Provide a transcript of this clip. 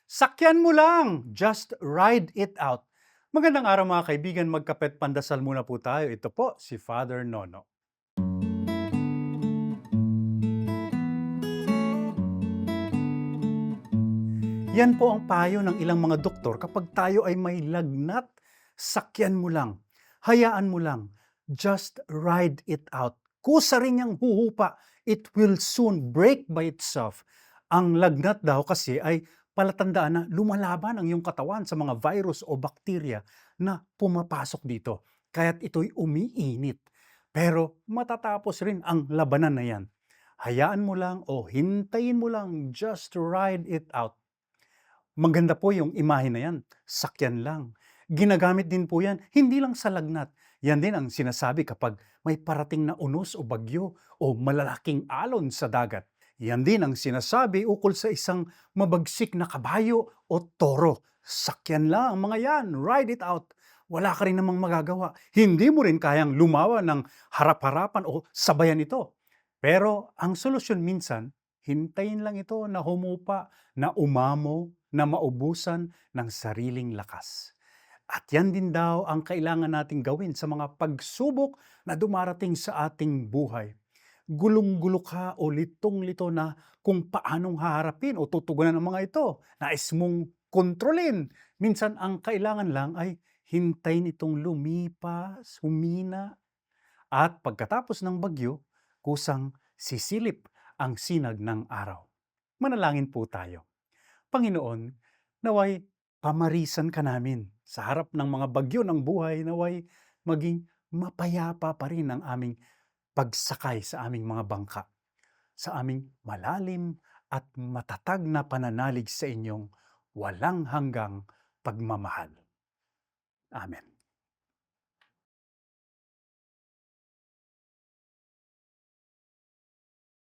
Sakyan mo lang, just ride it out. Magandang araw mga kaibigan, magkapet pandasal muna po tayo. Ito po si Father Nono. Yan po ang payo ng ilang mga doktor kapag tayo ay may lagnat. Sakyan mo lang, hayaan mo lang, just ride it out. Kusa rin niyang huhupa, it will soon break by itself. Ang lagnat daw kasi ay palatandaan na lumalaban ang iyong katawan sa mga virus o bakterya na pumapasok dito. Kaya't ito'y umiinit. Pero matatapos rin ang labanan na yan. Hayaan mo lang o hintayin mo lang, just ride it out. Maganda po yung imahe na yan, sakyan lang. Ginagamit din po yan, hindi lang sa lagnat. Yan din ang sinasabi kapag may parating na unos o bagyo o malalaking alon sa dagat. Yan din ang sinasabi ukol sa isang mabagsik na kabayo o toro. Sakyan lang mga yan, ride it out. Wala ka rin namang magagawa. Hindi mo rin kayang lumawa ng harap-harapan o sabayan ito. Pero ang solusyon minsan, hintayin lang ito na humupa, na umamo, na maubusan ng sariling lakas. At yan din daw ang kailangan nating gawin sa mga pagsubok na dumarating sa ating buhay. Gulong-gulo ka o litong-lito na kung paanong haharapin o tutugunan ang mga ito. Nais mong kontrolin. Minsan ang kailangan lang ay hintayin itong lumipas, humina, at pagkatapos ng bagyo, kusang sisilip ang sinag ng araw. Manalangin po tayo. Panginoon, naway pamarisan ka namin sa harap ng mga bagyo ng buhay, naway maging mapayapa pa rin ang aming pagsakay sa aming mga bangka, sa aming malalim at matatag na pananalig sa inyong walang hanggang pagmamahal. Amen.